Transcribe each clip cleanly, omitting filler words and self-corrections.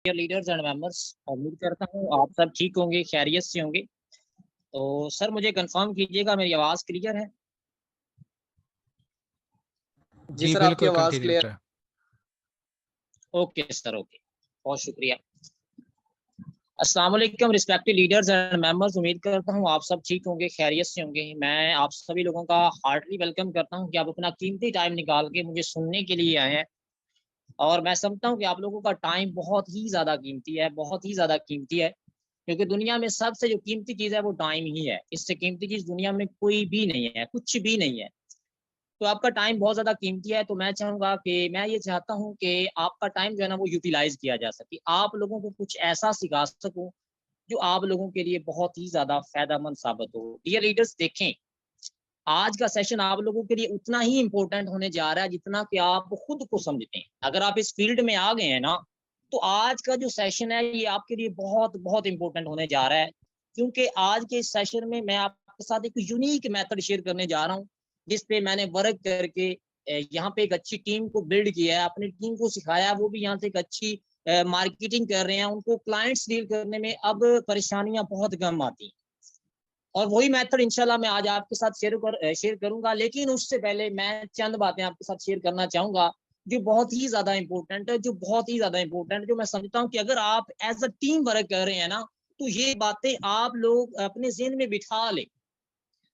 Dear leaders and members, उम्मीद करता हूँ आप सब ठीक होंगे, खैरियत से होंगे। तो सर मुझे कंफर्म कीजिएगा मेरी आवाज़ क्लियर है? जी जी सर, आपकी बिल्कुल आवाज़ कंटिन्यू क्लियर। करें। Okay sir, okay. बहुत शुक्रिया। अस्सलाम वालेकुम रिस्पेक्टेड लीडर्स एंड मेंबर्स, उम्मीद करता हूँ आप सब ठीक होंगे, खैरियत से होंगे। मैं आप सभी लोगों का हार्टली वेलकम करता हूँ कि आप अपना कीमती टाइम निकाल के मुझे सुनने के लिए आए हैं। और मैं समझता हूँ कि आप लोगों का टाइम बहुत ही ज़्यादा कीमती है, बहुत ही ज़्यादा कीमती है। क्योंकि दुनिया में सबसे जो कीमती चीज़ है वो टाइम ही है। इससे कीमती चीज़ दुनिया में कोई भी नहीं है, कुछ भी नहीं है। तो आपका टाइम बहुत ज़्यादा कीमती है, तो मैं चाहूँगा कि मैं ये चाहता हूँ कि आपका टाइम जो है ना वो यूटिलाइज़ किया जा सके। आप लोगों को कुछ ऐसा सिखा सकूँ, जो आप लोगों के लिए बहुत ही ज़्यादा फ़ायदेमंद साबित हो। डियर रीडर्स देखें, आज का सेशन आप लोगों के लिए उतना ही इम्पोर्टेंट होने जा रहा है जितना कि आप खुद को समझते हैं। अगर आप इस फील्ड में आ गए हैं ना, तो आज का जो सेशन है ये आपके लिए बहुत बहुत इम्पोर्टेंट होने जा रहा है। क्योंकि आज के इस सेशन में मैं आपके साथ एक यूनिक मेथड शेयर करने जा रहा हूँ, जिस पे मैंने वर्क करके यहाँ पे एक अच्छी टीम को बिल्ड किया है, अपनी टीम को सिखाया, वो भी यहाँ से एक अच्छी मार्केटिंग कर रहे हैं। उनको क्लाइंट्स डील करने में अब परेशानियाँ बहुत कम आती हैं। और वही मेथड इंशाल्लाह मैं आज आपके साथ शेयर करूंगा। लेकिन उससे पहले मैं चंद बातें आपके साथ शेयर करना चाहूंगा, जो बहुत ही ज्यादा इंपॉर्टेंट है, जो बहुत ही ज्यादा इंपॉर्टेंट है, जो मैं समझता हूँ कि अगर आप एज अ टीम वर्क कर रहे हैं ना, तो ये बातें आप लोग अपने ज़हन में बिठा लें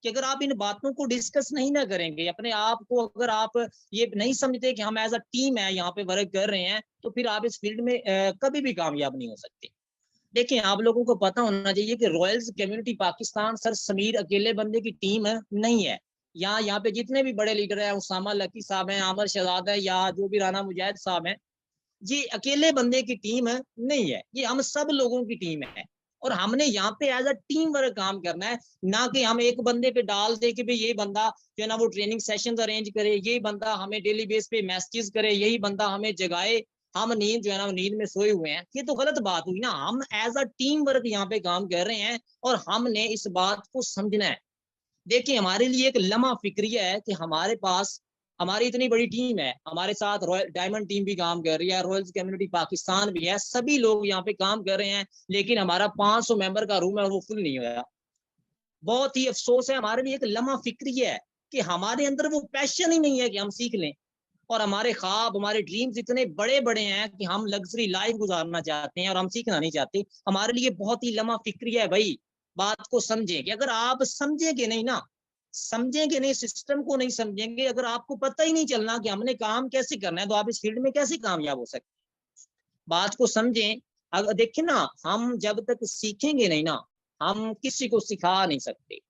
कि अगर आप इन बातों को डिस्कस नहीं ना करेंगे, अपने आप को अगर आप ये नहीं समझते कि हम एज अ टीम है यहाँ पे वर्क कर रहे हैं, तो फिर आप इस फील्ड में कभी भी कामयाब नहीं हो सकते। देखिए, आप लोगों को पता होना चाहिए कि Royals community Pakistan sir Sameer अकेले बंदे की टीम है, नहीं है। यहाँ पे जितने भी बड़े लीडर हैं, उसामा लकी साहब हैं, आमर शहजाद है, या जो भी राना मुजाहिद साहब हैं, ये अकेले बंदे की टीम है, नहीं है। ये हम सब लोगों की टीम है। और हमने यहाँ पे एज अ टीम वर्क काम करना है, ना कि हम एक बंदे पे डाल दे कि भाई ये बंदा जो है ना वो ट्रेनिंग सेशंस अरेंज करे, ये बंदा हमें डेली बेस पे मैसेजेस करे, यही बंदा हमें जगाए, हम नींद जो है ना नींद में सोए हुए हैं। ये तो गलत बात हुई ना। हम एज अ टीम वर्क यहाँ पे काम कर रहे हैं और हमने इस बात को समझना है। देखिए, हमारे लिए एक लम्हा फिक्रिया है कि हमारे पास हमारी इतनी बड़ी टीम है, हमारे साथ रॉयल डायमंड टीम भी काम कर रही है, रॉयल्स कम्युनिटी पाकिस्तान भी है, सभी लोग यहाँ पे काम कर रहे हैं, लेकिन हमारा 500 मेंबर का रूम है वो फुल नहीं होया। बहुत ही अफसोस है, हमारे लिए एक लम्हा फिक्रिया है कि हमारे अंदर वो पैशन ही नहीं है कि हम सीख लें। और हमारे ख्वाब, हमारे ड्रीम्स इतने बड़े बड़े हैं कि हम लग्जरी लाइफ गुजारना चाहते हैं और हम सीखना नहीं चाहते। हमारे लिए बहुत ही लम्हा फिक्रिया है भाई। बात को समझें कि अगर आप समझेंगे नहीं ना, समझेंगे नहीं, सिस्टम को नहीं समझेंगे, अगर आपको पता ही नहीं चलना कि हमने काम कैसे करना है, तो आप इस फील्ड में कैसे कामयाब हो सकते हैं। बात को समझें। अगर देखिए ना, हम जब तक सीखेंगे नहीं ना, हम किसी को सिखा नहीं सकते।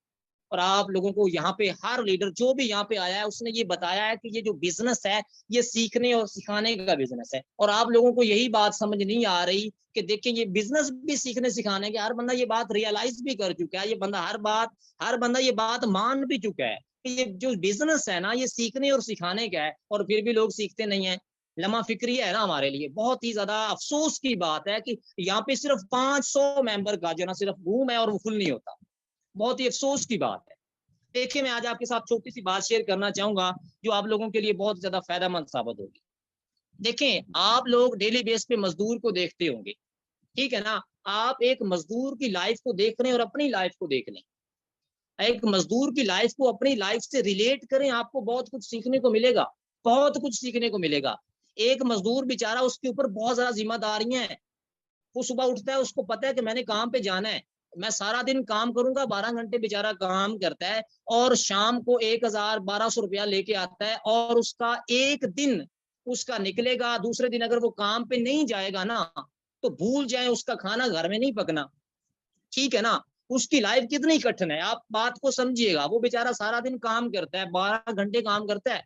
और आप लोगों को यहाँ पे हर लीडर जो भी यहाँ पे आया है, उसने ये बताया है कि ये जो बिजनेस है, ये सीखने और सिखाने का बिजनेस है। और आप लोगों को यही बात समझ नहीं आ रही कि देखिए, ये बिजनेस भी सीखने सिखाने के, हर बंदा ये बात रियलाइज भी कर चुका है, ये बंदा हर बंदा ये बात मान भी चुका है कि ये जो बिजनेस है ना, ये सीखने और सिखाने का है, और फिर भी लोग सीखते नहीं है। लम्हा फिक्री है ना हमारे लिए। बहुत ही ज्यादा अफसोस की बात है कि यहाँ पे सिर्फ 500 मेंबर का जो ना सिर्फ रूम है और वो फुल नहीं होता। बहुत ही अफसोस की बात है। देखिए, मैं आज आपके साथ छोटी सी बात शेयर करना चाहूंगा, जो आप लोगों के लिए बहुत ज्यादा फायदेमंद साबित होगी। देखें, आप लोग डेली बेस पे मजदूर को देखते होंगे, ठीक है ना। आप एक मजदूर की लाइफ को देख लें और अपनी लाइफ को देख लें। एक मजदूर की लाइफ को अपनी लाइफ से रिलेट करें, आपको बहुत कुछ सीखने को मिलेगा, बहुत कुछ सीखने को मिलेगा। एक मजदूर बेचारा, उसके ऊपर बहुत ज्यादा जिम्मेदारियां हैं। वो सुबह उठता है, उसको पता है कि मैंने काम पे जाना है, मैं सारा दिन काम करूंगा, 12 घंटे बेचारा काम करता है, और शाम को 1000-1200 रुपया लेके आता है, और उसका एक दिन उसका निकलेगा। दूसरे दिन अगर वो काम पे नहीं जाएगा ना, तो भूल जाए, उसका खाना घर में नहीं पकना, ठीक है ना। उसकी लाइफ कितनी कठिन है, आप बात को समझिएगा। वो बेचारा सारा दिन काम करता है, 12 घंटे काम करता है,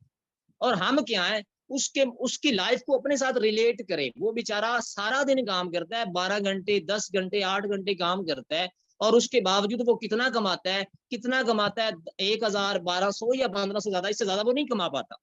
और हम क्या है, उसके उसकी लाइफ को अपने साथ रिलेट करें। वो बेचारा सारा दिन काम करता है, 12 घंटे, 10 घंटे, 8 घंटे काम करता है, और उसके बावजूद वो कितना कमाता है, कितना कमाता है? 1000, 1200 या 1500, ज्यादा, इससे ज्यादा वो नहीं कमा पाता।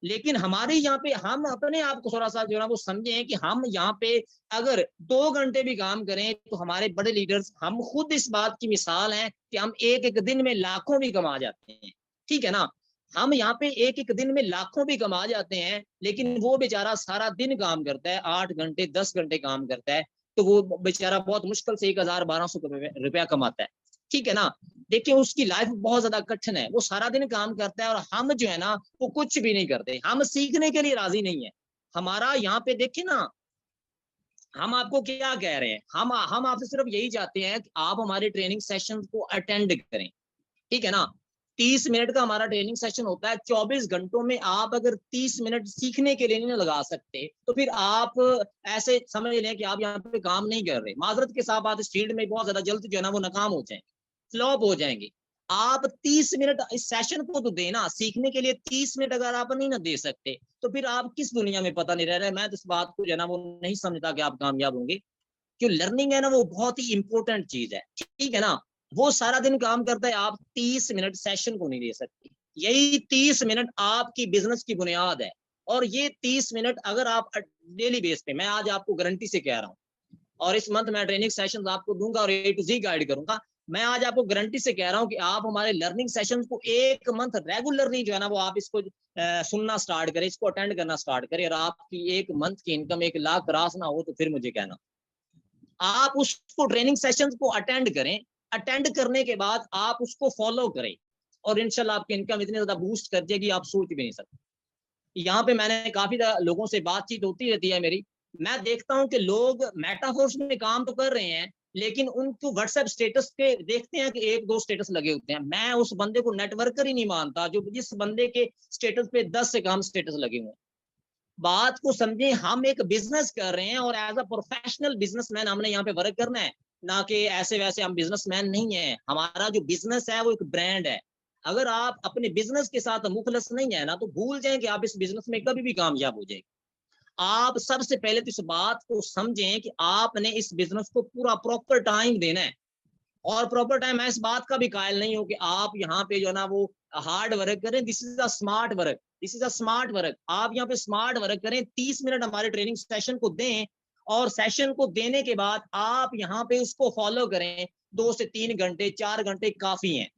लेकिन हमारे यहाँ पे हम अपने आप को थोड़ा सा जो है ना वो समझें कि हम यहाँ पे अगर 2 घंटे भी काम करें, तो हमारे बड़े लीडर्स, हम खुद इस बात की मिसाल हैं कि हम एक एक दिन में लाखों भी कमा जाते हैं, ठीक है ना। हम यहाँ पे एक एक दिन में लाखों भी कमा जाते हैं, लेकिन वो बेचारा सारा दिन काम करता है, 8 घंटे 10 घंटे काम करता है, तो वो बेचारा बहुत मुश्किल से 1000-1200 रुपया कमाता है। ठीक है ना? देखिए उसकी लाइफ बहुत ज्यादा कठिन है, वो सारा दिन काम करता है और हम जो है ना वो कुछ भी नहीं करते, हम सीखने के लिए राजी नहीं है। हमारा यहाँ पे देखिए ना, हम आपको क्या कह रहे हैं, हम आपसे सिर्फ यही चाहते हैं कि आप हमारे ट्रेनिंग सेशन को अटेंड करें। ठीक है ना? 30 मिनट का हमारा ट्रेनिंग सेशन होता है, 24 घंटों में आप अगर 30 मिनट सीखने के लिए नहीं लगा सकते, तो फिर आप ऐसे समझ लें कि आप यहाँ पे काम नहीं कर रहे। माजरत के साथ आप इस फील्ड में बहुत ज्यादा जल्द जो है ना वो नाकाम हो जाए, फ्लॉप हो जाएंगे। आप 30 मिनट इस सेशन को तो देना, सीखने के लिए 30 मिनट अगर आप नहीं ना दे सकते, तो फिर आप किस दुनिया में पता नहीं रह रहे। मैं तो इस बात को जो है ना वो नहीं समझता कि आप कामयाब होंगे। जो लर्निंग है ना वो बहुत ही इंपॉर्टेंट चीज है। ठीक है ना? वो सारा दिन काम करता है, आप 30 मिनट सेशन को नहीं दे सकते। यही 30 मिनट आपकी बिजनेस की बुनियाद है। और ये 30 मिनट अगर आप डेली बेस पे, मैं आज आपको गारंटी से कह रहा हूँ, और इस मंथ मैं ट्रेनिंग सेशंस आपको दूंगा और ए टू जी गाइड करूंगा। मैं आज आपको गारंटी से कह रहा हूं कि आप हमारे लर्निंग सेशंस को एक मंथ रेगुलरली जो है ना वो आप इसको सुनना स्टार्ट करें, इसको अटेंड करना स्टार्ट करें, और आपकी एक मंथ की इनकम 1 लाख क्रॉस ना हो तो फिर मुझे कहना। आप उसको ट्रेनिंग सेशंस को अटेंड करें, अटेंड करने के बाद आप उसको फॉलो करें, और इंशाल्लाह आपकी इनकम इतनी ज्यादा बूस्ट कर देगी आप सोच भी नहीं सकते। यहाँ पे मैंने काफी लोगों से बातचीत होती रहती है मेरी। मैं देखता हूँ कि लोग मेटाफोर्स में काम तो कर रहे हैं, लेकिन उनको व्हाट्सएप स्टेटस पे देखते हैं कि 1-2 स्टेटस लगे होते हैं। मैं उस बंदे को नेटवर्कर ही नहीं मानता जो जिस बंदे के स्टेटस पे 10 से कम स्टेटस लगे हुए हैं। बात को समझे, हम एक बिजनेस कर रहे हैं और एज अ प्रोफेशनल बिजनेसमैन हमने यहाँ पे वर्क करना है, ना कि ऐसे वैसे हम बिजनेसमैन नहीं है। हमारा जो बिजनेस है वो एक ब्रांड है। अगर आप अपने बिजनेस के साथ मुखलस नहीं है ना, तो भूल जाएं कि आप इस बिजनेस में कभी भी कामयाब हो जाएंगे। आप सबसे पहले तो इस बात को समझें कि आपने इस बिजनेस को पूरा प्रॉपर टाइम देना है। और प्रॉपर टाइम, मैं इस बात का भी कायल नहीं हूं कि आप यहाँ पे जो है ना वो हार्ड वर्क करें। This is a smart work, this is a smart work. आप यहाँ पे स्मार्ट वर्क करें, 30 मिनट हमारे ट्रेनिंग सेशन को दें, और सेशन को देने के बाद आप यहाँ पे उसको फॉलो करें। 2 से 3 घंटे 4 घंटे काफी हैं।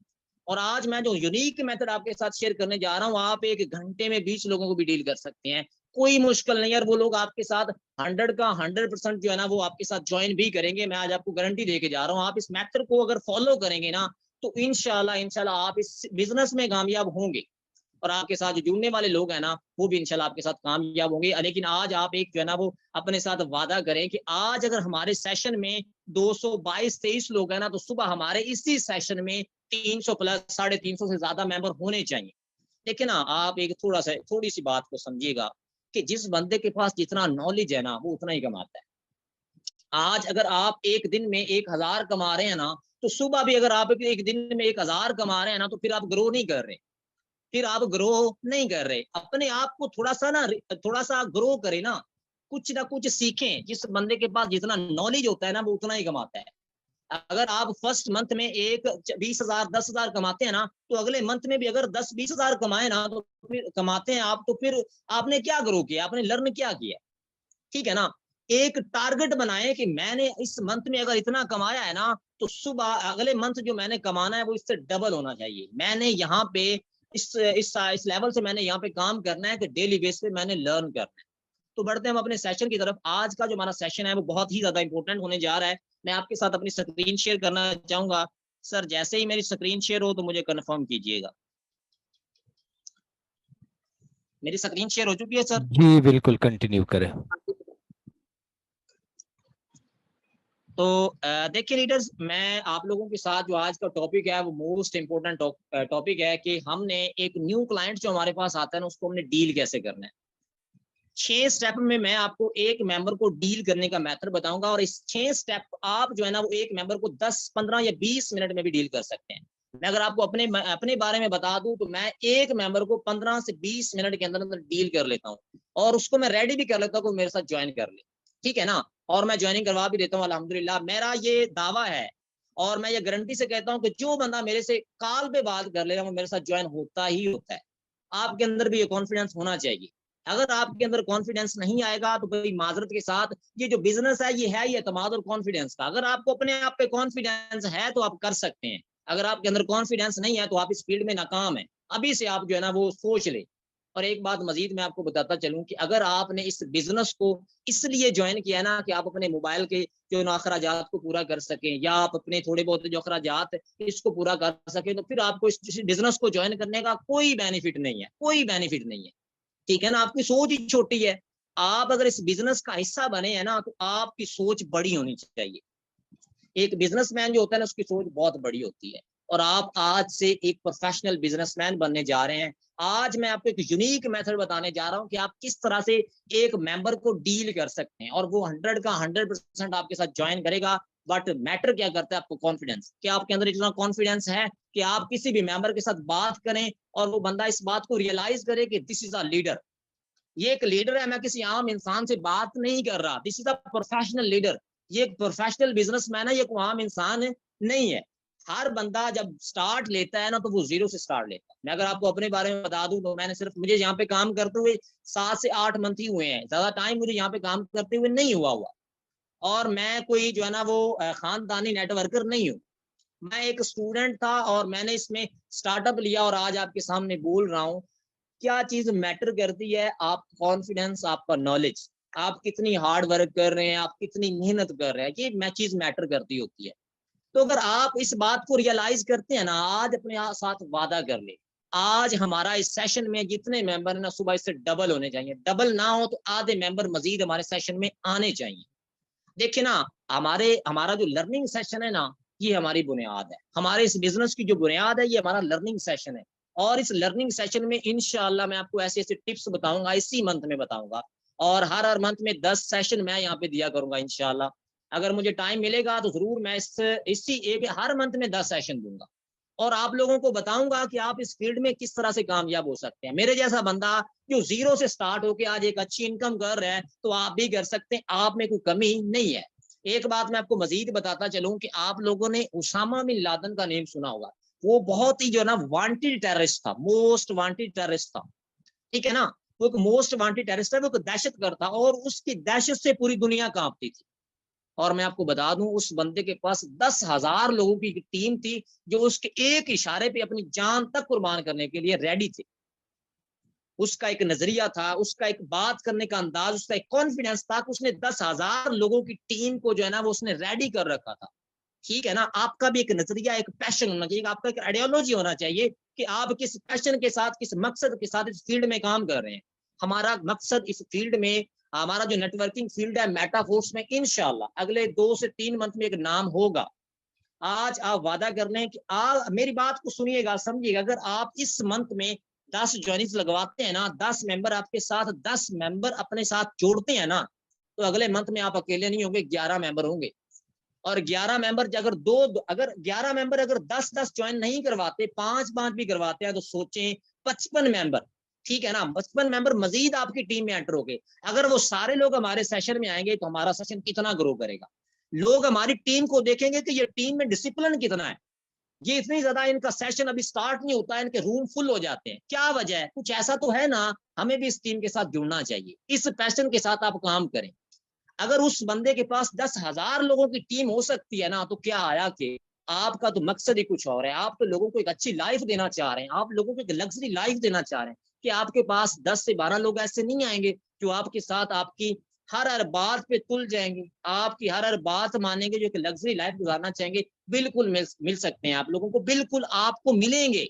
और आज मैं जो यूनिक मेथड आपके साथ शेयर करने जा रहा हूँ, आप 1 घंटे में 20 लोगों को भी डील कर सकते हैं। कोई मुश्किल नहीं है, और वो लोग आपके साथ 100 का 100% जो है ना वो आपके साथ ज्वाइन भी करेंगे। मैं आज आपको गारंटी देके जा रहा हूँ, आप इस मेथड को अगर फॉलो करेंगे ना, तो इंशाल्लाह इंशाल्लाह आप इस बिजनेस में कामयाब होंगे। और आपके साथ जो जुड़ने वाले लोग हैं ना, वो भी इंशाल्लाह आपके साथ कामयाब होंगे। लेकिन आज आप एक जो है ना वो अपने साथ वादा करें कि आज अगर हमारे सेशन में 222-23 लोग हैं ना, तो सुबह हमारे इसी सेशन में 300 प्लस 350 से ज्यादा मेंबर होने चाहिए। देखिए ना, आप एक थोड़ी सी बात को समझिएगा कि जिस बंदे के पास जितना नॉलेज है ना, वो उतना ही कमाता है। आज अगर आप एक दिन में 1000 कमा रहे हैं ना, तो सुबह भी अगर आप एक दिन में 1000 कमा रहे हैं ना, तो फिर आप ग्रो नहीं कर रहे, फिर आप ग्रो नहीं कर रहे। अपने आप को थोड़ा सा ग्रो करें ना, कुछ ना कुछ सीखें। जिस बंदे के पास जितना नॉलेज होता है ना, वो उतना ही कमाता है। अगर आप फर्स्ट मंथ में एक 20,000 10,000 कमाते हैं ना, तो अगले मंथ में भी अगर 10-20,000 कमाए ना, तो फिर कमाते हैं आप, तो फिर आपने क्या ग्रो किया, आपने लर्न क्या किया। ठीक है ना? एक टारगेट बनाए कि मैंने इस मंथ में अगर इतना कमाया है ना, तो सुबह अगले मंथ जो मैंने कमाना है वो इससे डबल होना चाहिए। मैंने यहाँ पे इस लेवल से मैंने यहाँ पे काम करना है कि डेली बेस पे मैंने लर्न करना है। तो बढ़ते हैं हम अपने सेशन की तरफ। आज का जो हमारा सेशन है वो बहुत ही ज्यादा इंपॉर्टेंट होने जा रहा है। मैं आपके साथ अपनी स्क्रीन शेयर करना चाहूंगा। सर जैसे ही मेरी स्क्रीन शेयर हो तो मुझे कंफर्म कीजिएगा। मेरी स्क्रीन शेयर हो चुकी है सर? जी बिल्कुल, कंटिन्यू करें। तो देखिए लीडर्स, मैं आप लोगों के साथ जो आज का टॉपिक है वो मोस्ट इम्पोर्टेंट टॉपिक है कि हमने एक न्यू क्लाइंट जो हमारे पास आता है ना, उसको हमने डील कैसे करना है। 6 स्टेप में मैं आपको एक मेंबर को डील करने का मेथड बताऊंगा, और इस 6 स्टेप आप जो है ना वो एक मेंबर को 10, 15 या 20 मिनट में भी डील कर सकते हैं। मैं अगर आपको अपने अपने बारे में बता दूं, तो मैं एक मेंबर को 15 से 20 मिनट के अंदर अंदर डील कर लेता हूँ, और उसको मैं रेडी भी कर लेता हूँ कि मेरे साथ ज्वाइन कर ले। ठीक है ना? और मैं ज्वाइनिंग करवा भी देता हूँ अल्हम्दुलिल्लाह। मेरा ये दावा है, और मैं ये गारंटी से कहता हूँ कि जो बंदा मेरे से कॉल पे बात कर लेगा वो मेरे साथ ज्वाइन होता ही होता है। आपके अंदर भी ये कॉन्फिडेंस होना चाहिए। अगर आपके अंदर कॉन्फिडेंस नहीं आएगा, तो भाई माजरत के साथ ये जो बिजनेस है ये एतमाद और कॉन्फिडेंस का। अगर आपको अपने आप पे कॉन्फिडेंस है तो आप कर सकते हैं। अगर आपके अंदर कॉन्फिडेंस नहीं है तो आप इस फील्ड में नाकाम है। अभी से आप जो है ना वो सोच ले। और एक बात मजीद मैं आपको बताता चलूं कि अगर आपने इस बिजनेस को इसलिए ज्वाइन किया ना कि आप अपने मोबाइल के जो अखराजात को पूरा कर सकें या आप अपने थोड़े बहुत जो अखराजात इसको पूरा कर सकें, तो फिर आपको इस बिजनेस को ज्वाइन करने का कोई बेनिफिट नहीं है, कोई बेनिफिट नहीं है। ठीक है ना, आपकी सोच ही छोटी है। आप अगर इस बिजनेस का हिस्सा बने हैं ना तो आपकी सोच बड़ी होनी चाहिए। एक बिजनेसमैन जो होता है ना उसकी सोच बहुत बड़ी होती है। और आप आज से एक प्रोफेशनल बिजनेसमैन बनने जा रहे हैं। आज मैं आपको एक यूनिक मेथड बताने जा रहा हूं कि आप किस तरह से एक मेंबर को डील कर सकते हैं और वो 100 का 100% आपके साथ ज्वाइन करेगा। बट मैटर क्या करता है? आपको कॉन्फिडेंस। क्या आपके अंदर इतना कॉन्फिडेंस है कि आप किसी भी मेंबर के साथ बात करें और वो बंदा इस बात को रियलाइज करे कि दिस इज अ लीडर, ये एक लीडर है, मैं किसी आम इंसान से बात नहीं कर रहा, this is a professional leader, ये एक प्रोफेशनल बिजनेसमैन है, ये कोई आम इंसान नहीं है। हर बंदा जब स्टार्ट लेता है ना तो वो जीरो से स्टार्ट लेता है। मैं अगर आपको अपने बारे में बता दूं तो मैंने सिर्फ, मुझे यहाँ पे काम करते हुए 7 से 8 मंथ ही हुए हैं, ज्यादा टाइम मुझे यहाँ पे काम करते हुए नहीं हुआ। और मैं कोई जो है ना वो खानदानी नेटवर्कर नहीं हूँ। मैं एक स्टूडेंट था और मैंने इसमें स्टार्टअप लिया और आज आपके सामने बोल रहा हूँ। क्या चीज मैटर करती है? आप कॉन्फिडेंस, आपका नॉलेज, आप कितनी हार्ड वर्क कर रहे हैं, आप कितनी मेहनत कर रहे हैं, ये चीज मैटर करती होती है। तो अगर आप इस बात को रियलाइज करते हैं ना, आज अपने साथ वादा कर ले, आज हमारा इस सेशन में जितने मेंबर है ना सुबह इससे डबल होने चाहिए, डबल ना हो तो आधे मेंबर मजीद हमारे सेशन में आने चाहिए। देखिए ना, हमारा जो लर्निंग सेशन है ना, ये हमारी बुनियाद है। हमारे इस बिजनेस की जो बुनियाद है ये हमारा लर्निंग सेशन है। और इस लर्निंग सेशन में इंशाल्लाह मैं आपको ऐसे ऐसे टिप्स बताऊंगा, इसी मंथ में बताऊंगा। और हर मंथ में 10 सेशन मैं यहाँ पे दिया करूंगा इंशाल्लाह। अगर मुझे टाइम मिलेगा तो जरूर मैं इसी एक हर मंथ में 10 सेशन दूंगा और आप लोगों को बताऊंगा कि आप इस फील्ड में किस तरह से कामयाब हो सकते हैं। मेरे जैसा बंदा जो जीरो से स्टार्ट होकर आज एक अच्छी इनकम कर रहा है तो आप भी कर सकते हैं, आप में कोई कमी नहीं है। एक बात मैं आपको मजीद बताता चलूं कि आप लोगों ने उसामा बिन लादेन का नेम सुना होगा। वो बहुत ही जो है ना वांटेड टेररिस्ट था, मोस्ट वांटेड टेररिस्ट था। ठीक है ना, वो एक मोस्ट वांटेड टेररिस्ट है, वो एक दहशतगर्द था और उसकी दहशत से पूरी दुनिया कांपती थी। और मैं आपको बता दूं उस बंदे के पास 10,000 लोगों की टीम थी जो उसके एक इशारे पे अपनी जान तक कुर्बान करने के लिए रेडी थे। उसका एक नजरिया था, उसका एक बात करने का अंदाज, उसका एक कॉन्फिडेंस था कि उसने 10,000 लोगों की टीम को जो है ना वो उसने रेडी कर रखा था। ठीक है ना, आपका भी एक नजरिया, एक पैशन होना चाहिए, आपका एक आइडियोलॉजी होना चाहिए कि आप किस पैशन के साथ, किस मकसद के साथ इस फील्ड में काम कर रहे हैं। हमारा मकसद इस फील्ड में, हमारा जो नेटवर्किंग फील्ड है मेटाफोर्स में, इंशाल्लाह अगले 2 से 3 मंथ में एक नाम होगा। आज आप वादा कर लें कि मेरी बात को सुनिएगा, समझिएगा। अगर आप इस मंथ में 10 ज्वाइनिंग लगवाते हैं ना, 10 मेंबर आपके साथ, 10 मेंबर अपने साथ जोड़ते हैं ना, तो अगले मंथ में आप अकेले नहीं होंगे, 11 मेंबर होंगे। और 11 मेंबर अगर अगर 11 मेंबर अगर 10-10 ज्वाइन नहीं करवाते, 5-5 भी करवाते हैं तो सोचें 55 मेंबर। ठीक है ना, 55 मेंबर मजीद आपकी टीम में एंटर हो गए। अगर वो सारे लोग हमारे सेशन में आएंगे तो हमारा सेशन कितना ग्रो करेगा। लोग हमारी टीम को देखेंगे कि ये टीम में डिसिप्लिन कितना है। ये इतनी ज्यादा इनका सेशन अभी स्टार्ट नहीं होता है, इनके रूम फुल हो जाते हैं, क्या वजह है? कुछ ऐसा तो है ना। हमें भी इस टीम के साथ जुड़ना चाहिए, इस पैशन के साथ आप काम करें। अगर उस बंदे के पास 10,000 लोगों की टीम हो सकती है ना, तो क्या आया कि आपका तो मकसद ही कुछ और है। आप तो लोगों को एक अच्छी लाइफ देना चाह रहे हैं, आप लोगों को एक लग्जरी लाइफ देना चाह रहे हैं कि आपके पास 10 से 12 लोग ऐसे नहीं आएंगे जो आपके साथ आपकी हर बात पे तुल जाएंगे, आपकी हर बात मानेंगे, जो एक लग्जरी लाइफ गुजारना चाहेंगे। बिल्कुल मिल सकते हैं आप लोगों को, बिल्कुल आपको मिलेंगे।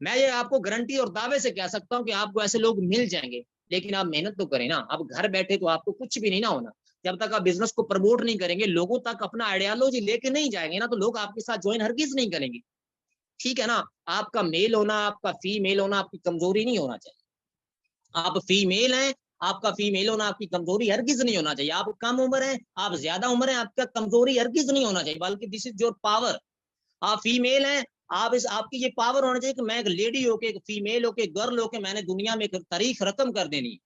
मैं ये आपको गारंटी और दावे से कह सकता हूं कि आपको ऐसे लोग मिल जाएंगे। लेकिन आप मेहनत तो करें ना। अब घर बैठे तो आपको कुछ भी नहीं ना होना। जब तक आप बिजनेस को प्रमोट नहीं करेंगे, लोगों तक अपना आइडियोलॉजी लेके नहीं जाएंगे ना, तो लोग आपके साथ ज्वाइन हरगिज नहीं करेंगे। ठीक है ना, आपका मेल होना, आपका फीमेल होना आपकी कमजोरी नहीं होना चाहिए। आप फीमेल हैं, आपका फीमेल होना आपकी कमजोरी हरगिज नहीं होना चाहिए। आप कम उम्र है, आप ज्यादा उम्र है, आपका कमजोरी हरगिज नहीं होना चाहिए, बल्कि दिस इज योर पावर। आप फीमेल हैं, आप आपकी ये पावर होना चाहिए कि मैं एक लेडी होके, एक फीमेल होके, गर्ल होके मैंने दुनिया में एक तारीख रकम कर देनी है।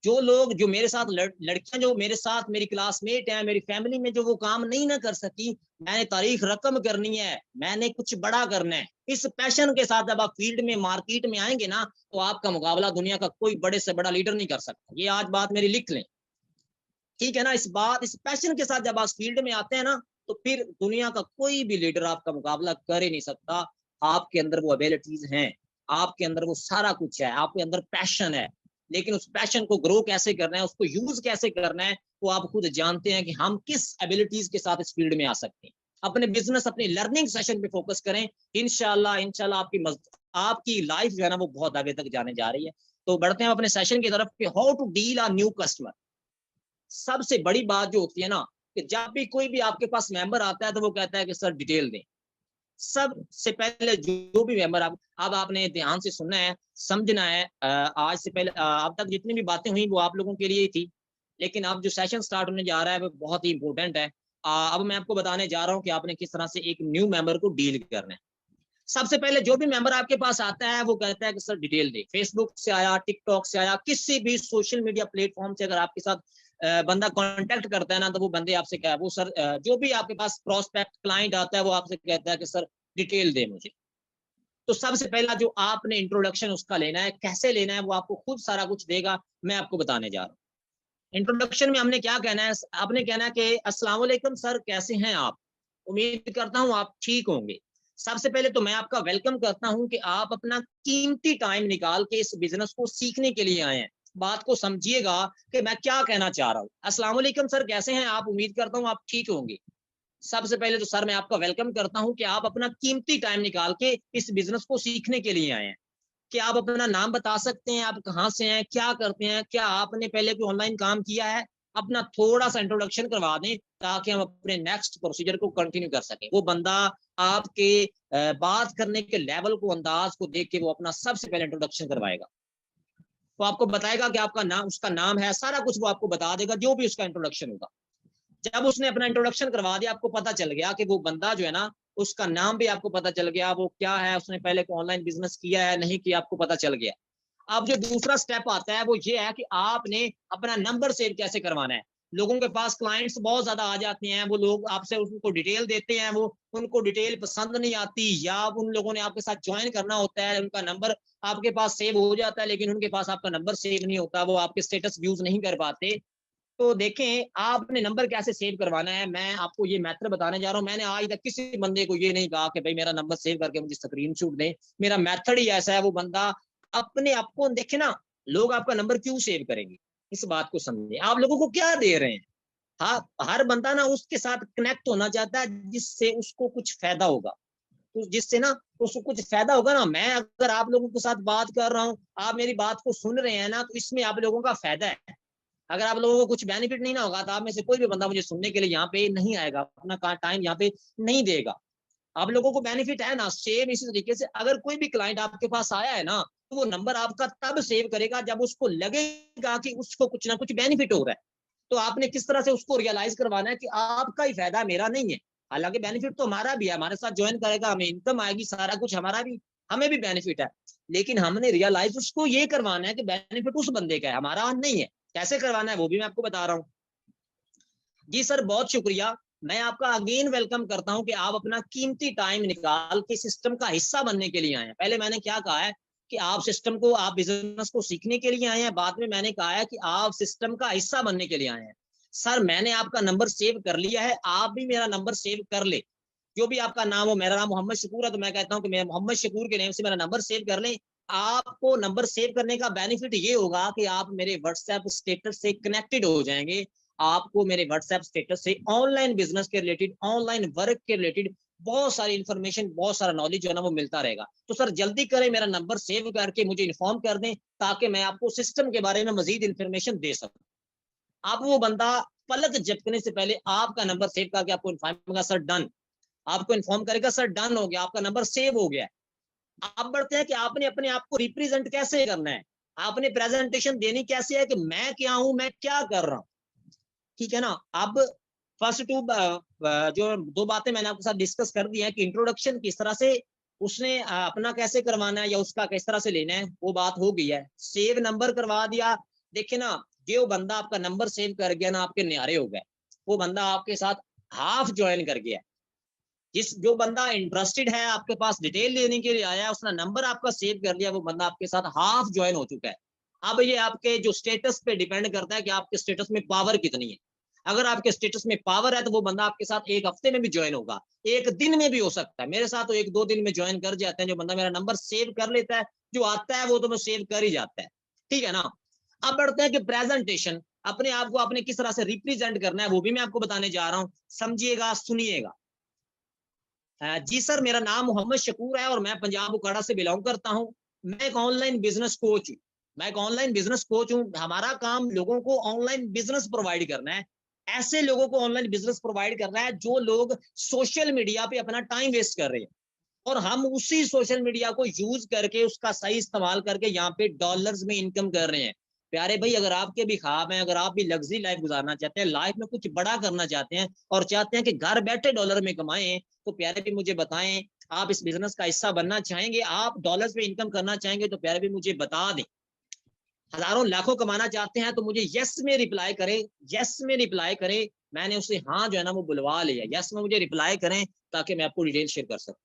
जो लोग, जो मेरे साथ लड़कियां जो मेरे साथ मेरी क्लासमेट है, मेरी फैमिली में जो वो काम नहीं ना कर सकी, मैंने तारीख रकम करनी है, मैंने कुछ बड़ा करना है। इस पैशन के साथ जब आप फील्ड में, मार्केट में आएंगे ना, तो आपका मुकाबला दुनिया का कोई बड़े से बड़ा लीडर नहीं कर सकता। ये आज बात मेरी लिख लें। ठीक है ना, इस पैशन के साथ जब आप फील्ड में आते हैं ना, तो फिर दुनिया का कोई भी लीडर आपका मुकाबला कर ही नहीं सकता। आपके अंदर वो एबिलिटीज हैं, आपके अंदर वो सारा कुछ है, आपके अंदर पैशन है, लेकिन उस पैशन को ग्रो कैसे करना है, उसको यूज कैसे करना है, वो आप खुद जानते हैं कि हम किस एबिलिटीज के साथ इस फील्ड में आ सकते हैं। अपने बिजनेस, अपने लर्निंग सेशन पे फोकस करें। इंशाल्लाह इंशाल्लाह आपकी लाइफ जो है ना वो बहुत आगे तक जाने जा रही है। तो बढ़ते हैं अपने सेशन की तरफ कि how to deal a new customer. सबसे बड़ी बात जो होती है ना कि जब भी कोई भी आपके पास मेंबर आता है तो वो कहता है कि सर डिटेल दें। सबसे पहले जो भी मेंबर अब आपने ध्यान से सुनना है, समझना है। आज से पहले अब तक जितनी भी बातें हुई वो आप लोगों के लिए ही थी, लेकिन अब जो सेशन स्टार्ट होने जा रहा है वो बहुत ही इंपॉर्टेंट है। अब मैं आपको बताने जा रहा हूँ कि आपने किस तरह से एक न्यू मेंबर को डील करना है। सबसे पहले जो भी मेंबर आपके पास आता है वो कहता है कि सर डिटेल दे। फेसबुक से आया, टिकटॉक से आया, किसी भी सोशल मीडिया प्लेटफॉर्म से अगर आपके साथ बंदा कांटेक्ट करता है ना, तो वो बंदे आपसे क्या है, वो सर जो भी आपके पास प्रोस्पेक्ट क्लाइंट आता है वो आपसे कहता है कि सर डिटेल दे मुझे। तो सबसे पहला जो आपने इंट्रोडक्शन उसका लेना है, कैसे लेना है वो आपको खुद सारा कुछ देगा, मैं आपको बताने जा रहा हूँ। इंट्रोडक्शन में हमने क्या कहना है, आपने कहना है कि अस्सलाम वालेकुम सर, कैसे हैं आप? उम्मीद करता हूँ आप ठीक होंगे। सबसे पहले तो मैं आपका वेलकम करता हूँ कि आप अपना कीमती टाइम निकाल के इस बिजनेस को सीखने के लिए आए हैं। बात को समझिएगा कि मैं क्या कहना चाह रहा हूँ। अस्सलाम वालेकुम सर, कैसे हैं आप? उम्मीद करता हूँ आप ठीक होंगे। सबसे पहले तो सर मैं आपका वेलकम करता हूँ कि आप अपना कीमती टाइम निकाल के इस बिजनेस को सीखने के लिए आए हैं। क्या आप अपना नाम बता सकते हैं, आप कहाँ से हैं, क्या करते हैं, क्या आपने पहले कोई ऑनलाइन काम किया है? अपना थोड़ा सा इंट्रोडक्शन करवा दें ताकि हम अपने नेक्स्ट प्रोसीजर को कंटिन्यू कर सकें। वो बंदा आपके बात करने के लेवल को, अंदाज को देख के वो अपना सबसे पहले इंट्रोडक्शन करवाएगा। वो आपको बताएगा कि आपका नाम, उसका नाम है, सारा कुछ वो आपको बता देगा जो भी उसका इंट्रोडक्शन होगा। जब उसने अपना इंट्रोडक्शन करवा दिया, आपको पता चल गया कि वो बंदा जो है ना, उसका नाम भी आपको पता चल गया, वो क्या है, उसने पहले ऑनलाइन बिजनेस किया है नहीं किया, आपको पता चल गया। अब जो दूसरा स्टेप आता है वो ये है कि आपने अपना नंबर सेव कैसे करवाना है। लोगों के पास क्लाइंट्स बहुत ज्यादा आ जाते हैं, वो लोग आपसे उनको डिटेल देते हैं, वो उनको डिटेल पसंद नहीं आती, या उन लोगों ने आपके साथ ज्वाइन करना होता है, उनका नंबर आपके पास सेव हो जाता है लेकिन उनके पास आपका नंबर सेव नहीं होता, वो आपके स्टेटस यूज नहीं कर पाते। तो देखें आपने नंबर कैसे सेव करवाना है, मैं आपको ये मेथड बताने जा रहा हूँ। मैंने आज तक किसी बंदे को ये नहीं कहा कि भाई मेरा नंबर सेव करके मुझे स्क्रीनशॉट दें। मेरा मेथड ही ऐसा है, वो बंदा अपने आप को देखे ना, लोग आपका नंबर क्यों सेव करेंगे, इस बात को समझे। आप लोगों को क्या दे रहे हैं? हाँ, हर बंदा ना उसके साथ कनेक्ट होना चाहता है जिससे उसको कुछ फायदा होगा। तो जिससे ना उसको कुछ फायदा होगा ना, मैं अगर आप लोगों के साथ बात कर रहा हूँ, आप मेरी बात को सुन रहे हैं ना, तो इसमें आप लोगों का फायदा है। अगर आप लोगों को कुछ बेनिफिट नहीं ना होगा तो आप में से कोई भी बंदा मुझे सुनने के लिए यहाँ पे नहीं आएगा, अपना टाइम यहाँ पे नहीं देगा। आप लोगों को बेनिफिट है ना। सेम इसी तरीके से अगर कोई भी क्लाइंट आपके पास आया है ना, तो वो नंबर आपका तब सेव करेगा जब उसको लगेगा कि उसको कुछ ना कुछ बेनिफिट हो रहा है। तो आपने किस तरह से उसको रियलाइज करवाना है कि आपका ही फायदा, मेरा नहीं है। हालांकि बेनिफिट तो हमारा भी है, हमारे साथ ज्वाइन करेगा, हमें इनकम आएगी, सारा कुछ हमारा भी, हमें भी बेनिफिट है। लेकिन हमने रियलाइज उसको ये करवाना है कि बेनिफिट उस बंदे का है, हमारा नहीं है। कैसे करवाना है वो भी मैं आपको बता रहा हूँ। जी सर, बहुत शुक्रिया। मैं आपका अगेन वेलकम करता हूं कि आप अपना कीमती टाइम निकाल के सिस्टम का हिस्सा बनने के लिए आए हैं। पहले मैंने क्या कहा है कि आप सिस्टम को, आप बिजनेस को सीखने के लिए आए हैं। बाद में मैंने कहा है कि आप सिस्टम का हिस्सा बनने के लिए आए हैं। सर मैंने आपका नंबर सेव कर लिया है, आप भी मेरा नंबर सेव कर ले। जो भी आपका नाम हो, मेरा नाम मोहम्मद शकूर है, तो मैं कहता हूँ कि मैं मोहम्मद शकूर के नेम से मेरा नंबर सेव कर लें। आपको नंबर सेव करने का बेनिफिट ये होगा कि आप मेरे व्हाट्सएप स्टेटस से कनेक्टेड हो जाएंगे। आपको मेरे व्हाट्सएप स्टेटस से ऑनलाइन बिजनेस के रिलेटेड, ऑनलाइन वर्क के रिलेटेड बहुत सारी इंफॉर्मेशन, बहुत सारा नॉलेज जो है ना वो मिलता रहेगा। तो सर जल्दी करें, मेरा नंबर सेव करके मुझे इन्फॉर्म कर दें ताकि मैं आपको सिस्टम के बारे में मजीद इंफॉर्मेशन दे सकूं। अब वो बंदा पलक झपकने से पहले आपका नंबर सेव करके आपको इन्फॉर्म करेगा, सर डन। आपको इन्फॉर्म करेगा सर डन हो गया, आपका नंबर सेव हो गया। आप बढ़ते हैं कि आपने अपने आप को रिप्रेजेंट कैसे करना है, आपने प्रेजेंटेशन देनी कैसे है कि मैं क्या हूं, मैं क्या कर रहा हूं। ठीक है ना। अब फर्स्ट टू जो दो बातें मैंने आपके साथ डिस्कस कर दी है कि इंट्रोडक्शन किस तरह से उसने अपना कैसे करवाना है या उसका किस तरह से लेना है, वो बात हो गई है। सेव नंबर करवा दिया। देखिए ना, जो बंदा आपका नंबर सेव कर गया ना, आपके न्यारे हो गए। वो बंदा आपके साथ हाफ ज्वाइन कर गया। जो बंदा इंटरेस्टेड है, आपके पास डिटेल लेने के लिए आया, उसने नंबर आपका सेव कर लिया, वो बंदा आपके साथ हाफ ज्वाइन हो चुका है। अब ये आपके जो स्टेटस पे डिपेंड करता है कि आपके स्टेटस में पावर कितनी है। अगर आपके स्टेटस में पावर है तो वो बंदा आपके साथ एक हफ्ते में भी ज्वाइन होगा, एक दिन में भी हो सकता है। मेरे साथ तो 1-2 दिन में ज्वाइन कर जाते हैं। जो बंदा मेरा नंबर सेव कर लेता है, जो आता है वो तो मैं सेव कर ही जाता है, ठीक है ना। अब बढ़ते हैं कि प्रेजेंटेशन, अपने आप को आपने किस तरह से रिप्रेजेंट करना है वो भी मैं आपको बताने जा रहा हूँ, समझिएगा, सुनिएगा। जी सर, मेरा नाम मोहम्मद शकूर है और मैं पंजाब उकाड़ा से बिलोंग करता हूँ। मैं एक ऑनलाइन बिजनेस कोच हूँ। मैं एक ऑनलाइन बिजनेस कोच हूँ। हमारा काम लोगों को ऑनलाइन बिजनेस प्रोवाइड करना है। ऐसे लोगों को ऑनलाइन बिजनेस प्रोवाइड करना है जो लोग सोशल मीडिया पे अपना टाइम वेस्ट कर रहे हैं, और हम उसी सोशल मीडिया को यूज करके उसका सही इस्तेमाल करके यहाँ पे डॉलर्स में इनकम कर रहे हैं। प्यारे भाई, अगर आपके भी ख्वाब हैं, अगर आप भी लग्जरी लाइफ गुजारना चाहते हैं, लाइफ में कुछ बड़ा करना चाहते हैं और चाहते हैं कि घर बैठे डॉलर में कमाएं, तो प्यारे भी मुझे बताएं, आप इस बिजनेस का हिस्सा बनना चाहेंगे, आप डॉलर्स में इनकम करना चाहेंगे, तो प्यारे भी मुझे बता दें। हजारों लाखों कमाना चाहते हैं तो मुझे यस में रिप्लाई करें, यस में रिप्लाई करें। मैंने उसे हाँ जो है ना वो बुलवा लिया, यस में मुझे रिप्लाई करें ताकि मैं आपको डिटेल शेयर कर सकूं।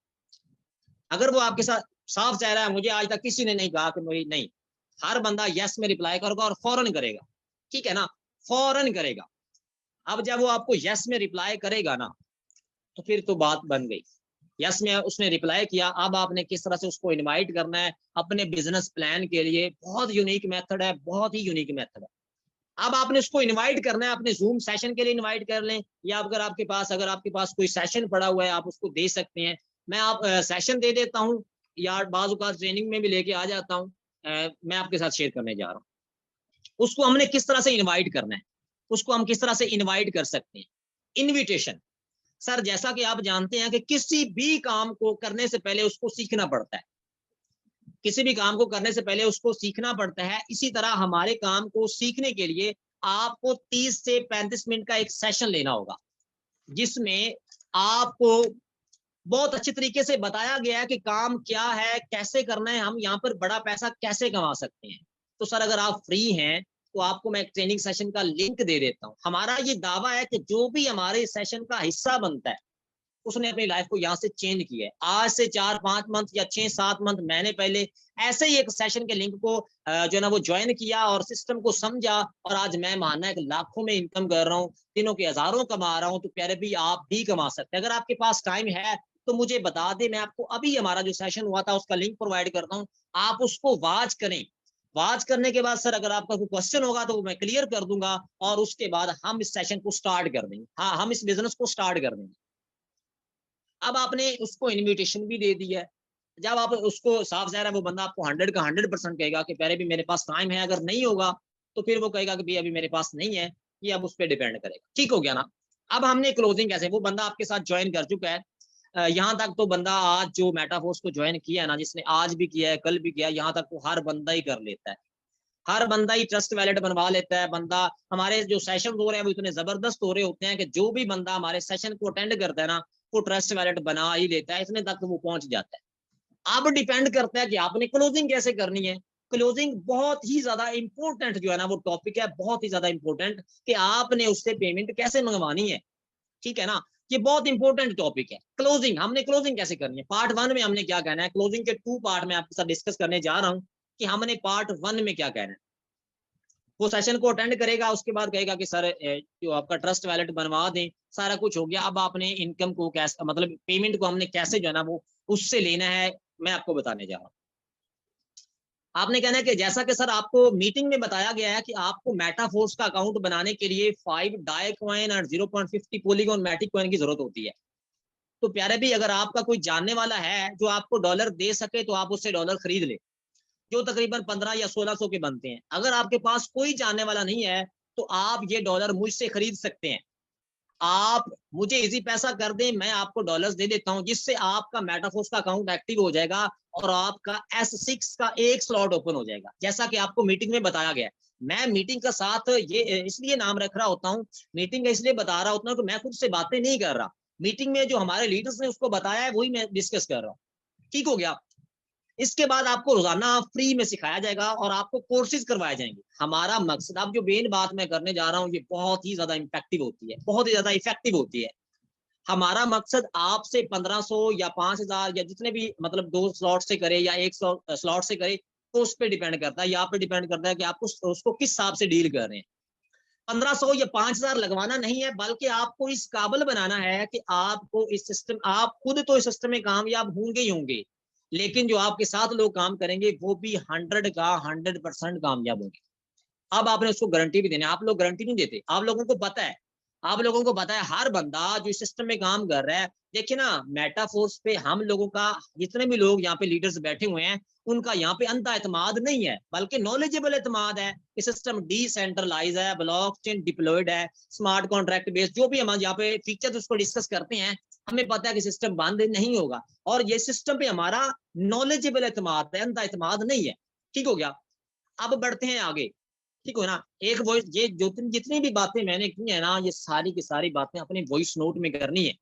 अगर वो आपके साथ साफ कह रहा है, मुझे आज तक किसी ने नहीं कहा कि मुझे नहीं, हर बंदा यस में रिप्लाई करेगा और फौरन करेगा, ठीक है ना, फौरन करेगा। अब जब वो आपको यस में रिप्लाई करेगा ना, तो फिर तो बात बन गई। यस में उसने रिप्लाई किया, अब आपने किस तरह से उसको इनवाइट करना है अपने बिजनेस प्लान के लिए। बहुत यूनिक मेथड है, बहुत ही यूनिक मेथड है। अब आपने उसको इनवाइट करना है, अपने जूम सेशन के लिए इनवाइट कर लें, या अगर आपके पास कोई सेशन पड़ा हुआ है आप उसको दे सकते हैं। मैं आप सेशन दे देता हूँ, या बाज़ औक़ात ट्रेनिंग में भी लेके आ जाता हूँ। मैं आपके साथ शेयर करने जा रहा हूँ। उसको हमने किस तरह से इनवाइट करना है, उसको हम किस तरह से इनवाइट कर सकते हैं। इनविटेशन, सर जैसा कि आप जानते हैं कि किसी भी काम को करने से पहले उसको सीखना पड़ता है। किसी भी काम को करने से पहले उसको सीखना पड़ता है। इसी तरह हमारे काम को सीखने के लिए आपको 30 से 35 मिनट का एक सेशन लेना होगा, जिसमें आपको बहुत अच्छे तरीके से बताया गया है कि काम क्या है, कैसे करना है, हम यहाँ पर बड़ा पैसा कैसे कमा सकते हैं। तो सर अगर आप फ्री हैं तो आपको मैं एक ट्रेनिंग सेशन का लिंक दे देता हूँ। हमारा ये दावा है कि जो भी हमारे सेशन का हिस्सा बनता है उसने अपनी लाइफ को यहाँ से चेंज किया है। आज से 4-5 मंथ या 6-7 मंथ महीने पहले ऐसे ही एक सेशन के लिंक को जो है ना वो ज्वाइन किया और सिस्टम को समझा, और आज मैं मानना है कि लाखों में इनकम कर रहा हूँ, दिनों के हजारों कमा रहा हूँ। तो प्यारे भी आप भी कमा सकते हैं। अगर आपके पास टाइम है तो मुझे बता दें, मैं आपको अभी हमारा जो सेशन हुआ था उसका लिंक प्रोवाइड करता हूँ, आप उसको वॉच करें। वॉच करने के बाद सर अगर आपका कोई क्वेश्चन होगा तो वो मैं क्लियर कर दूंगा, और उसके बाद हम इस सेशन को स्टार्ट कर देंगे। हाँ, हम इस बिजनेस को स्टार्ट कर देंगे। अब आपने उसको इनविटेशन भी दे दिया है। जब आप उसको साफ ज़ाहिर है वो बंदा आपको 100 का 100% कहेगा कि पहले भी मेरे पास टाइम है, अगर नहीं होगा तो फिर वो कहेगा कि भई अभी मेरे पास नहीं है, ये अब उस पे डिपेंड करेगा। ठीक हो गया ना? अब हमने क्लोजिंग कैसे, वो बंदा आपके साथ जॉइन कर चुका है। यहाँ तक तो बंदा आज जो मेटाफोर्स को जॉइन किया है ना, जिसने आज भी किया है, कल भी किया है, यहाँ तक तो हर बंदा ही कर लेता है। हर बंदा ही ट्रस्ट वैलेट बनवा लेता है। बंदा, हमारे जो सेशन हो रहे हैं वो इतने जबरदस्त हो रहे होते हैं कि जो भी बंदा हमारे सेशन को अटेंड करता है ना, वो ट्रस्ट वैलेट बना ही लेता है, इतने तक वो पहुंच जाता है। अब डिपेंड करता है कि आपने क्लोजिंग कैसे करनी है। क्लोजिंग बहुत ही ज्यादा इंपॉर्टेंट जो है ना वो टॉपिक है, बहुत ही ज्यादा इंपॉर्टेंट, कि आपने उससे पेमेंट कैसे मंगवानी है, ठीक है ना। ये बहुत इंपॉर्टेंट टॉपिक है। क्लोजिंग, हमने क्लोजिंग कैसे करनी है, पार्ट 1 में हमने क्या कहना है, क्लोजिंग के 2 पार्ट में आपके साथ डिस्कस करने जा रहा हूँ कि हमने पार्ट 1 में क्या कहना है। वो सेशन को अटेंड करेगा, उसके बाद कहेगा कि सर जो आपका ट्रस्ट वैलेट बनवा दें, सारा कुछ हो गया। अब आपने इनकम को कैसे, मतलब पेमेंट को हमने कैसे जो है ना वो उससे लेना है, मैं आपको बताने जा रहा हूँ। आपने कहना है कि जैसा कि सर आपको मीटिंग में बताया गया है कि आपको मेटाफोर्स का अकाउंट बनाने के लिए 5 डाई कॉइन और 0.50 पॉलीगॉन मैटिक कॉइन की जरूरत होती है। तो प्यारे भी, अगर आपका कोई जानने वाला है जो आपको डॉलर दे सके तो आप उससे डॉलर खरीद ले, जो तकरीबन 15 या 1600 के बनते हैं। अगर आपके पास कोई जानने वाला नहीं है तो आप ये डॉलर मुझसे खरीद सकते हैं। आप मुझे इजी पैसा कर दें, मैं आपको डॉलर्स दे देता हूं, जिससे आपका मेटाफोर्स का अकाउंट एक्टिव हो जाएगा और आपका S6 का एक स्लॉट ओपन हो जाएगा, जैसा कि आपको मीटिंग में बताया गया है। मैं मीटिंग का साथ ये इसलिए नाम रख रहा होता हूँ, मीटिंग का इसलिए बता रहा होता हूँ कि मैं खुद से बातें नहीं कर रहा। मीटिंग में जो हमारे लीडर्स ने उसको बताया है वही मैं डिस्कस कर रहा हूँ। ठीक हो गया। इसके बाद आपको रोजाना फ्री में सिखाया जाएगा और आपको कोर्सेज करवाए जाएंगे। हमारा मकसद, अब जो मेन बात मैं करने जा रहा हूँ ये बहुत ही ज्यादा इम्पैक्टिव होती है, बहुत ही ज्यादा इफेक्टिव होती है। हमारा मकसद आपसे 1500 या 5000 या जितने भी, मतलब 2 स्लॉट से करे या 1 स्लॉट से करे, तो उस पर डिपेंड करता है, या पे डिपेंड करता है कि आप उसको किस हिसाब से डील कर रहे हैं। 1500 या 5000 लगवाना नहीं है, बल्कि आपको इस काबिल बनाना है कि आपको इस सिस्टम, आप खुद तो इस सिस्टम में कामयाब होंगे ही होंगे, लेकिन जो आपके साथ लोग काम करेंगे वो भी 100% कामयाब होंगे। अब आपने उसको गारंटी भी देनी है। आप लोग गारंटी नहीं देते। आप लोगों को पता है, आप लोगों को पता है हर बंदा जो इस सिस्टम में काम कर रहा है, देखिए ना, मेटाफोर्स पे हम लोगों का, जितने भी लोग यहाँ पे लीडर्स बैठे हुए हैं, उनका यहाँ पे अंधा एतमाद नहीं है, बल्कि नॉलेजेबल एतमाद है। ये सिस्टम डिसेंट्रलाइज है, ब्लॉकचेन डिप्लॉयड है, स्मार्ट कॉन्ट्रैक्ट बेस्ड, जो भी हम यहाँ पे फीचर्स उसको डिस्कस करते हैं, हमें पता है कि सिस्टम बंद नहीं होगा, और ये सिस्टम पे हमारा नॉलेजेबल एतमाद है, अंधा एतमाद नहीं है। ठीक हो गया। अब बढ़ते हैं आगे। ठीक हो ना। एक वॉइस, ये जो जितनी भी बातें मैंने की है ना, ये सारी की सारी बातें अपने वॉइस नोट में करनी है।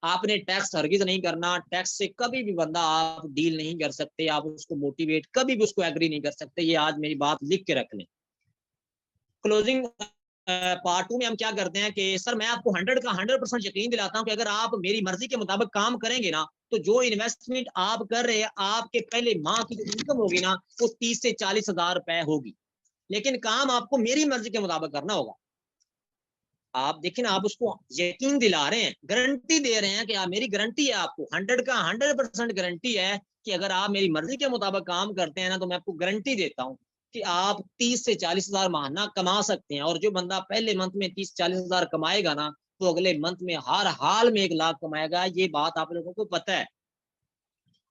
आपने टेक्स्ट हरगिज नहीं करना। टेक्स्ट से कभी भी बंदा आप डील नहीं कर सकते, आप उसको मोटिवेट कभी भी उसको एग्री नहीं कर सकते। ये आज मेरी बात लिख के रख लें। क्लोजिंग पार्ट 2 में हम क्या करते हैं कि सर मैं आपको 100% यकीन दिलाता हूं कि अगर आप मेरी मर्जी के मुताबिक काम करेंगे ना, तो जो इन्वेस्टमेंट आप कर रहे हैं, आपके पहले माह की जो इनकम होगी ना, वो 30 से 40 हजार रुपए होगी। लेकिन काम आपको मेरी मर्जी के मुताबिक करना होगा। आप देखिए ना, आप उसको यकीन दिला रहे हैं, गारंटी दे रहे हैं कि आप, मेरी गारंटी है आपको, 100% गारंटी है कि अगर आप मेरी मर्जी के मुताबिक काम करते हैं ना, तो मैं आपको गारंटी देता हूं कि आप 30 से 40 हजार महीना कमा सकते हैं। और जो बंदा पहले मंथ में 30-40 हजार कमाएगा ना, तो अगले मंथ में हर हाल में 1 लाख कमाएगा। ये बात आप लोगों को पता है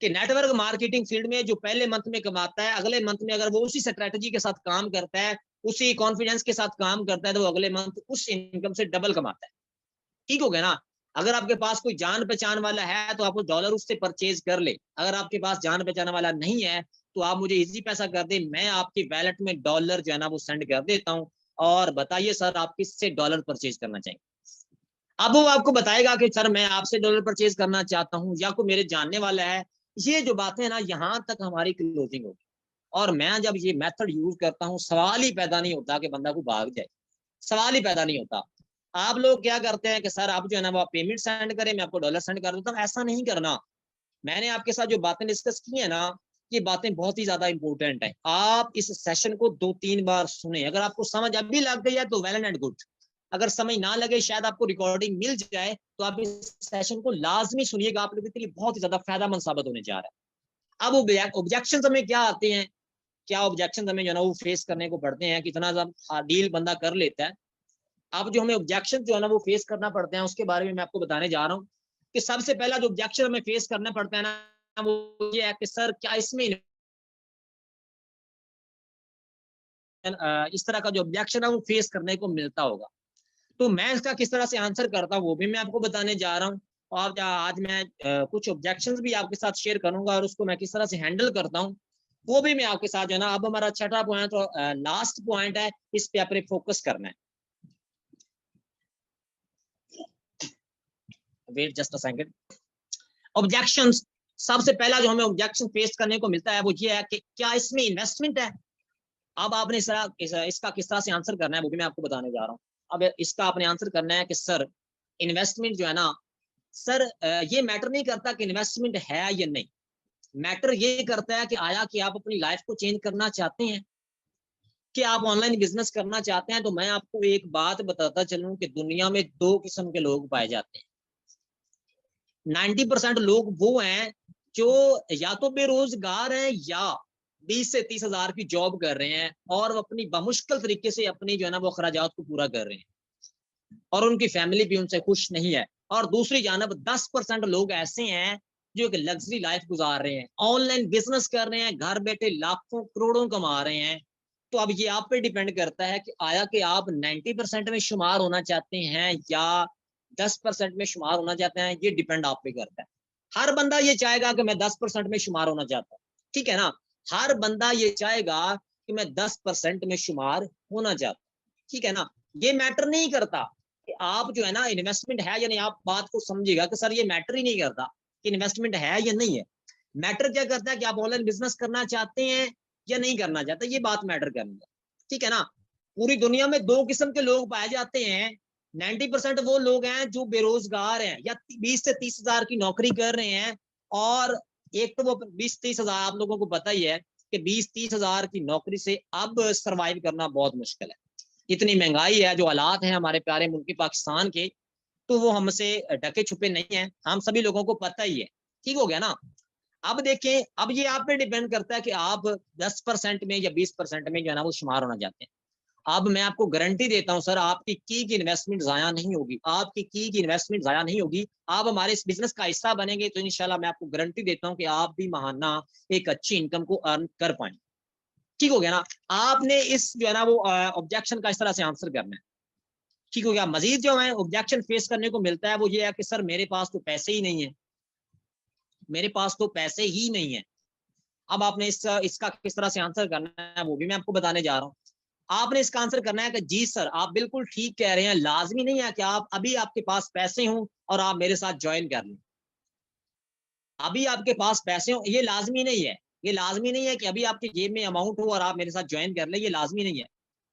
कि नेटवर्क मार्केटिंग फील्ड में जो पहले मंथ में कमाता है, अगले मंथ में अगर वो उसी स्ट्रेटजी के साथ काम करता है, उसी कॉन्फिडेंस के साथ काम करता है, तो वो अगले मंथ उस इनकम से डबल कमाता है। ठीक हो गया ना। अगर आपके पास कोई जान पहचान वाला है, तो आप डॉलर उससे परचेज कर ले। अगर आपके पास जान पहचान वाला नहीं है, तो आप मुझे इजी पैसा कर दे, मैं आपके वैलेट में डॉलर जो है ना वो सेंड कर देता हूँ। और बताइए सर, आप किससे डॉलर परचेज करना चाहिए। अब वो आपको बताएगा कि सर मैं आपसे डॉलर परचेज करना चाहता हूँ, या कोई मेरे जानने वाला है। ये जो बातें हैं ना, यहाँ तक हमारी क्लोजिंग होगी। और मैं जब ये मेथड यूज करता हूँ, सवाल ही पैदा नहीं होता कि बंदा को भाग जाए, सवाल ही पैदा नहीं होता। आप लोग क्या करते हैं कि सर आप जो है ना वो पेमेंट सेंड करें, मैं आपको डॉलर सेंड कर देता हूँ। ऐसा नहीं करना। मैंने आपके साथ जो बातें डिस्कस की है ना, ये बातें बहुत ही ज्यादा इंपॉर्टेंट है। आप इस सेशन को 2-3 बार सुने। अगर आपको समझ अभी लग गई है तो वेल एंड गुड। अगर समझ ना लगे, शायद आपको रिकॉर्डिंग मिल जाए, तो आप इस सेशन को लाजमी सुनिएगा। आप लोगों के लिए बहुत ही ज्यादा फायदेमंद साबित होने जा रहा है। अब ऑब्जेक्शन हमें क्या आते हैं, क्या ऑब्जेक्शन हमें जो है ना वो फेस करने को पड़ते हैं, कितना डील बंदा कर लेता है। अब जो हमें ऑब्जेक्शन जो है ना वो फेस करना पड़ते हैं, उसके बारे में मैं आपको बताने जा रहा हूँ कि सबसे पहला जो ऑब्जेक्शन हमें फेस करना पड़ता है ना, वो ये है कि सर क्या इसमें इस तरह का जो ऑब्जेक्शन है वो फेस करने को मिलता होगा। तो मैं इसका किस तरह से आंसर करता हूँ वो भी मैं आपको बताने जा रहा हूँ। और आज मैं कुछ ऑब्जेक्शंस भी आपके साथ शेयर करूंगा, और उसको मैं किस तरह से हैंडल करता हूँ वो भी मैं आपके साथ जो है ना। अब हमारा छठा पॉइंट और लास्ट पॉइंट है, इस पे आपने फोकस करना है। Wait just a second. Objections, सबसे पहला जो हमें ऑब्जेक्शन फेस करने को मिलता है वो ये है कि क्या इसमें इन्वेस्टमेंट है। अब आपने इसका किस तरह से आंसर करना है वो भी मैं आपको बताने जा रहा हूँ। अब इसका आपने आंसर करना है कि सर इन्वेस्टमेंट जो है ना, सर ये मैटर नहीं करता कि इन्वेस्टमेंट है या नहीं। मैटर ये करता है कि आया कि आप अपनी लाइफ को चेंज करना चाहते हैं, कि आप ऑनलाइन बिजनेस करना चाहते हैं। तो मैं आपको एक बात बताता चलूं कि दुनिया में 2 किस्म के लोग पाए जाते हैं। 90% लोग वो हैं जो या तो बेरोजगार हैं, या 20 से 30 हजार की जॉब कर रहे हैं, और वो अपनी बमुश्किल तरीके से अपनी जो है ना वो अखराजात को पूरा कर रहे हैं, और उनकी फैमिली भी उनसे खुश नहीं है। और दूसरी जानब 10% लोग ऐसे हैं जो एक लग्जरी लाइफ गुजार रहे हैं, ऑनलाइन बिजनेस कर रहे हैं, घर बैठे लाखों करोड़ों कमा रहे हैं। तो अब ये आप पे डिपेंड करता है कि आया कि आप 90% में शुमार होना चाहते हैं या 10% में शुमार होना चाहते हैं। ये डिपेंड आप पे करता है। हर बंदा ये चाहेगा कि मैं 10% में शुमार होना चाहता हूँ, ठीक है ना। हर बंदा ये चाहेगा कि मैं 10% में शुमार होना चाहता हूँ, ठीक है ना। ये मैटर नहीं करता कि आप जो है ना इन्वेस्टमेंट है या नहीं। आप बात को समझिएगा कि सर ये मैटर ही नहीं करता कि इन्वेस्टमेंट है या नहीं है। मैटर क्या करता है कि आप ऑनलाइन बिजनेस करना चाहते हैं या नहीं करना चाहते, ये बात मैटर करनी है, ठीक है ना। पूरी दुनिया में 2 किस्म के लोग पाए जाते हैं। 90% वो लोग हैं जो बेरोजगार हैं या 20 से 30 हजार की नौकरी कर रहे हैं। और एक तो वो 20-30 हजार, आप लोगों को पता ही है कि 20-30 हजार की नौकरी से अब सरवाइव करना बहुत मुश्किल है। इतनी महंगाई है, जो हालात हैं हमारे प्यारे मुल्क पाकिस्तान के, तो वो हमसे ढके छुपे नहीं है, हम सभी लोगों को पता ही है। ठीक हो गया ना? अब देखें, अब ये आप पे डिपेंड करता है कि आप 10% में या 20% में जो है ना वो शुमार होना चाहते हैं। अब मैं आपको गारंटी देता हूँ सर, आपकी की इन्वेस्टमेंट ज़ाया नहीं होगी, आपकी की इन्वेस्टमेंट ज़ाया नहीं होगी। आप हमारे इस बिज़नेस का हिस्सा बनेंगे तो इंशाल्लाह मैं आपको गारंटी देता हूँ कि आप भी माहाना एक अच्छी इनकम को अर्न कर पाएँगे। ठीक हो गया ना? आपने इस जो है ना वो ऑब्जेक्शन का इस तरह से आंसर करना है। ठीक हो गया? मज़ीद जो है ऑब्जेक्शन फेस करने को मिलता है वो ये है कि सर मेरे पास तो पैसे ही नहीं है, मेरे पास तो पैसे ही नहीं है। अब आपने इसका किस तरह से आंसर करना है वो भी मैं आपको बताने जा रहा हूँ। आपने इसका आंसर करना है कि जी सर, आप बिल्कुल ठीक कह रहे हैं, लाज़मी नहीं है कि आप अभी आपके पास पैसे हों और आप मेरे साथ जॉइन कर लें। अभी आपके पास पैसे हों, ये लाज़मी नहीं है। ये लाज़मी नहीं है कि अभी आपकी जेब में अमाउंट हो और आप मेरे साथ जॉइन कर लें, ये लाज़मी नहीं है।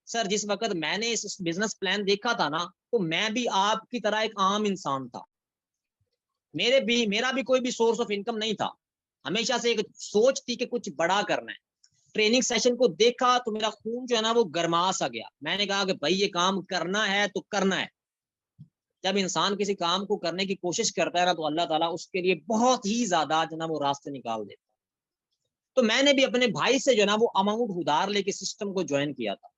सर, जिस वक़्त मैंने इस बिज़नेस प्लान देखा था ना, तो मैं भी आपकी तरह एक आम इंसान था। मेरा भी कोई भी सोर्स ऑफ इनकम नहीं था। हमेशा से एक सोच थी कि कुछ बड़ा करना है। ट्रेनिंग सेशन को देखा तो मेरा खून जो है ना वो गरमा सा गया। मैंने कहा कि भाई ये काम करना है तो करना है। जब इंसान किसी काम को करने की कोशिश करता है ना तो अल्लाह ताला उसके लिए बहुत ही ज़्यादा जो है ना वो रास्ते निकाल देता है। तो मैंने भी अपने भाई से जो है ना वो अमाउंट उधार लेके सिस्टम को जॉइन किया था।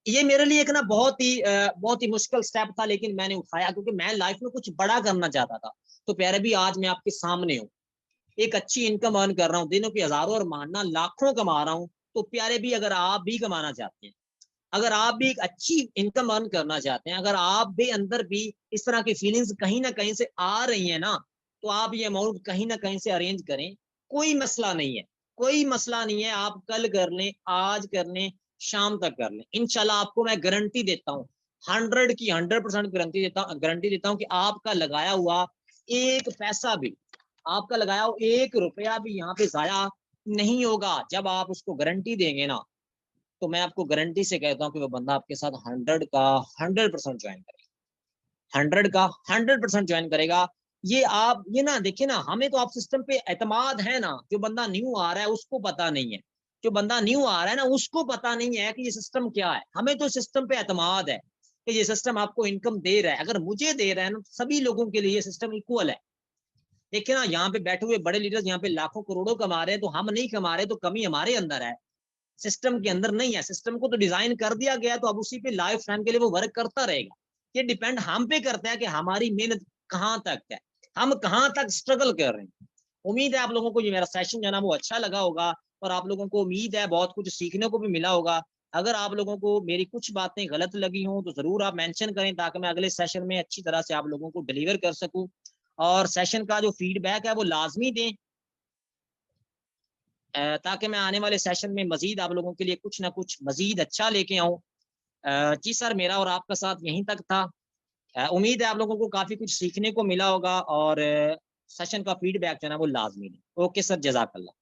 ये मेरे लिए एक ना बहुत ही मुश्किल स्टेप था, लेकिन मैंने उठाया क्योंकि मैं लाइफ में कुछ बड़ा करना चाहता था। तो प्यारे भी आज मैं आपके सामने हूँ। एक अच्छी इनकम अर्न कर रहा हूँ, दिनों की हज़ारों और महीना लाखों कमा रहा हूँ। तो प्यारे भी अगर आप भी कमाना चाहते हैं, अगर आप भी एक अच्छी इनकम अर्न करना चाहते हैं, अगर आप भी अंदर भी इस तरह की फीलिंग्स कहीं न कहीं से आ रही हैं ना, तो आप ये अमाउंट कहीं न कहीं से अरेंज करें। कोई मसला नहीं है, कोई मसला नहीं है, आप कल कर लें, आज कर लें, शाम तक कर लें। इंशाल्लाह आपको मैं गारंटी देता हूँ, 100 की 100% गारंटी देता हूँ कि आपका लगाया हुआ 1 पैसा भी, आपका लगाया हुआ 1 रुपया भी यहाँ पे ज़ाया नहीं होगा। जब आप उसको गारंटी देंगे ना, तो मैं आपको गारंटी से कहता हूँ कि वो बंदा आपके साथ 100 का 100% जॉइन करेगा। 100 का 100% जॉइन करेगा। ये ना देखिए ना, हमें तो आप सिस्टम पे एतमाद है ना, जो बंदा न्यू आ रहा है उसको पता नहीं है। जो बंदा न्यू आ रहा है ना उसको पता नहीं है कि ये सिस्टम क्या है। हमें तो सिस्टम पे एतमाद है कि ये सिस्टम आपको इनकम दे रहा है। अगर मुझे दे रहा है ना, सभी लोगों के लिए ये सिस्टम इक्वल है। देखिए ना, यहाँ पे बैठे हुए बड़े लीडर्स यहाँ पे लाखों करोड़ों कमा रहे हैं, तो हम नहीं कमा रहे, तो कमी हमारे अंदर है। सिस्टम के अंदर नहीं है। सिस्टम को तो डिजाइन कर दिया गया है, तो अब उसी पे लाइफ टाइम के लिए वो वर्क करता रहेगा। ये डिपेंड हम पे करता है कि हमारी मेहनत कहाँ तक है, हम कहाँ तक स्ट्रगल कर रहे हैं। उम्मीद है आप लोगों को ये मेरा सेशन जो है ना वो अच्छा लगा होगा, और आप लोगों को उम्मीद है बहुत कुछ सीखने को भी मिला होगा। अगर आप लोगों को मेरी कुछ बातें गलत लगी हों तो जरूर आप मेंशन करें, ताकि मैं अगले सेशन में अच्छी तरह से आप लोगों को डिलीवर कर सकूं। और सेशन का जो फीडबैक है वो लाजमी दें, ताकि मैं आने वाले सेशन में मज़ीद आप लोगों के लिए कुछ ना कुछ मज़ीद अच्छा लेके आऊँ। जी सर, मेरा और आपका साथ यहीं तक था। उम्मीद है आप लोगों को काफ़ी कुछ सीखने को मिला होगा, और सेशन का फीडबैक जो है ना वो लाज़मी दें। ओके सर, जज़ाकल्लाह।